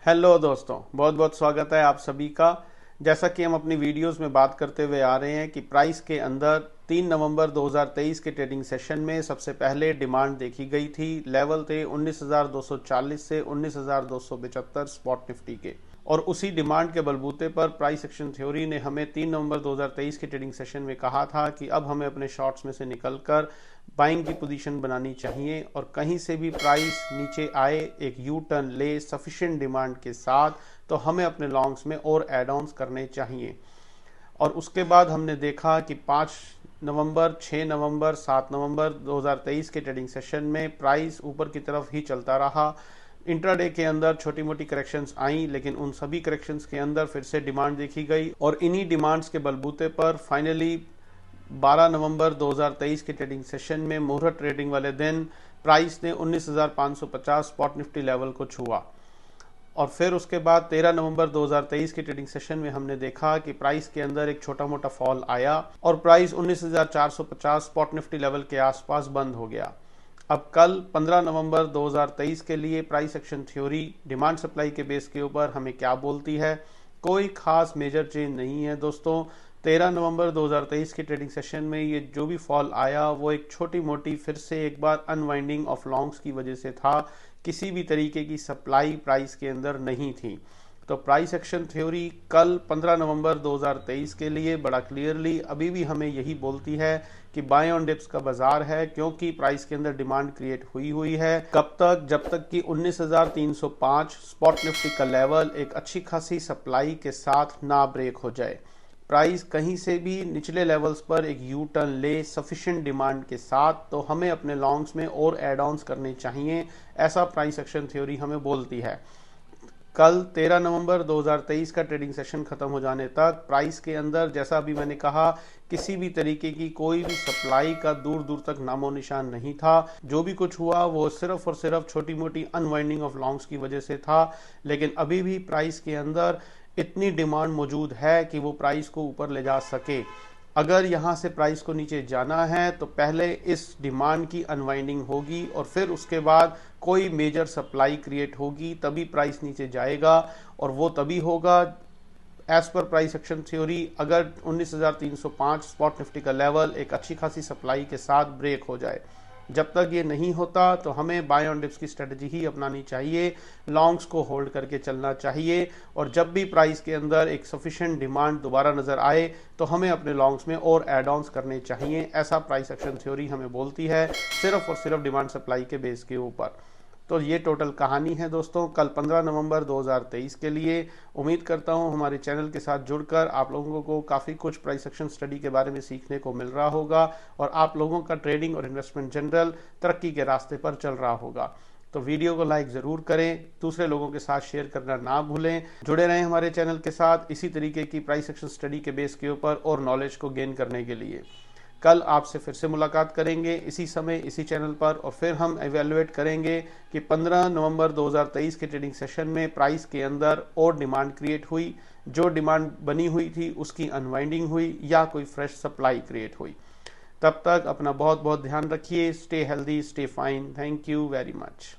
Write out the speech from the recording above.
Hello दोस्तों, बहुत बहुत स्वागत है आप सभी का। जैसा कि हम अपनी वीडियोस में बात करते हुए आ रहे हैं कि प्राइस के अंदर 3 नवंबर 2023 के ट्रेडिंग सेशन में सबसे पहले डिमांड देखी गई थी। लेवल थे 19,240 से 19,275 स्पॉट निफ्टी के, और उसी डिमांड के बलबूते पर प्राइस एक्शन थ्योरी ने हमें 3 नवंबर 2023 के ट्रेडिंग सेशन में कहा था कि अब हमें अपने शॉर्ट्स में से निकलकर बाइंग की पोजीशन बनानी चाहिए और कहीं से भी प्राइस नीचे आए, एक यू टर्न ले सफिशिएंट डिमांड के साथ, तो हमें अपने लॉन्ग्स में और एड ऑन्स करने चाहिए। और उसके बाद हमने देखा कि 5 नवंबर, 6 नवंबर, 7 नवंबर 2023 के ट्रेडिंग सेशन में प्राइस ऊपर की तरफ ही चलता रहा। इंट्राडे के अंदर छोटी मोटी करेक्शंस आई, लेकिन उन सभी करेक्शंस के अंदर फिर से डिमांड देखी गई और इन्हीं डिमांड्स के बलबूते पर फाइनली 12 नवंबर 2023 के ट्रेडिंग सेशन में मुहूर्त ट्रेडिंग वाले दिन प्राइस ने 19,550 स्पॉट निफ्टी लेवल को छुआ। और फिर उसके बाद 13 नवंबर 2023 के ट्रेडिंग सेशन में हमने देखा कि प्राइस के अंदर एक छोटा मोटा फॉल आया और प्राइस 19,450 स्पॉट निफ्टी लेवल के आसपास बंद हो गया। अब कल 15 नवंबर 2023 के लिए price action theory demand supply के बेस के ऊपर हमें क्या बोलती है? कोई खास मेजर चेंज नहीं है दोस्तों। 13 नवंबर 2023 के ट्रेडिंग सेशन में ये जो भी फॉल आया वो एक छोटी मोटी फिर से एक बार अनवाइंडिंग ऑफ लॉन्ग्स की वजह से था। किसी भी तरीके की सप्लाई प्राइस के अंदर नहीं थी। तो प्राइस एक्शन थ्योरी कल 15 नवंबर 2023 के लिए बड़ा क्लियरली अभी भी हमें यही बोलती है कि बाय ऑन डिप्स का बाजार है, क्योंकि प्राइस के अंदर डिमांड क्रिएट हुई है। कब तक? जब तक कि 19,305 स्पॉट निफ्टी का लेवल एक अच्छी खासी सप्लाई के साथ ना ब्रेक हो जाए। प्राइस कहीं से भी निचले लेवल्स पर एक यू टर्न ले सफिशिएंट डिमांड के साथ, तो हमें अपने लॉन्ग्स में और एड ऑन्स करने चाहिए, ऐसा प्राइस एक्शन थ्योरी हमें बोलती है। कल 13 नवंबर 2023 का ट्रेडिंग सेशन खत्म हो जाने तक प्राइस के अंदर, जैसा अभी मैंने कहा, किसी भी तरीके की कोई भी सप्लाई का दूर दूर तक नामो निशान नहीं था। जो भी कुछ हुआ वो सिर्फ और सिर्फ छोटी मोटी अनवाइंडिंग ऑफ लॉन्ग्स की वजह से था। लेकिन अभी भी प्राइस के अंदर इतनी डिमांड मौजूद है कि वो प्राइस को ऊपर ले जा सके। अगर यहाँ से प्राइस को नीचे जाना है तो पहले इस डिमांड की अनवाइंडिंग होगी और फिर उसके बाद कोई मेजर सप्लाई क्रिएट होगी, तभी प्राइस नीचे जाएगा। और वो तभी होगा as per price action theory अगर 19,305 स्पॉट निफ्टी का लेवल एक अच्छी खासी सप्लाई के साथ ब्रेक हो जाए। जब तक ये नहीं होता तो हमें बाय ऑन डिप्स की स्ट्रेटजी ही अपनानी चाहिए, लॉन्ग्स को होल्ड करके चलना चाहिए। और जब भी प्राइस के अंदर एक सफिशिएंट डिमांड दोबारा नजर आए तो हमें अपने लॉन्ग्स में और एड ऑन्स करने चाहिए, ऐसा प्राइस एक्शन थ्योरी हमें बोलती है, सिर्फ और सिर्फ डिमांड सप्लाई के बेस के ऊपर। तो ये टोटल कहानी है दोस्तों कल 15 नवंबर 2023 के लिए। उम्मीद करता हूँ हमारे चैनल के साथ जुड़कर आप लोगों को काफ़ी कुछ प्राइस एक्शन स्टडी के बारे में सीखने को मिल रहा होगा और आप लोगों का ट्रेडिंग और इन्वेस्टमेंट जनरल तरक्की के रास्ते पर चल रहा होगा। तो वीडियो को लाइक ज़रूर करें, दूसरे लोगों के साथ शेयर करना ना भूलें। जुड़े रहें हमारे चैनल के साथ इसी तरीके की प्राइस एक्शन स्टडी के बेस के ऊपर और नॉलेज को गेन करने के लिए। कल आपसे फिर से मुलाकात करेंगे इसी समय इसी चैनल पर, और फिर हम एवेलुएट करेंगे कि 15 नवंबर 2023 के ट्रेडिंग सेशन में प्राइस के अंदर और डिमांड क्रिएट हुई, जो डिमांड बनी हुई थी उसकी अनवाइंडिंग हुई या कोई फ्रेश सप्लाई क्रिएट हुई। तब तक अपना बहुत बहुत ध्यान रखिए। Stay healthy, stay fine. Thank you very much.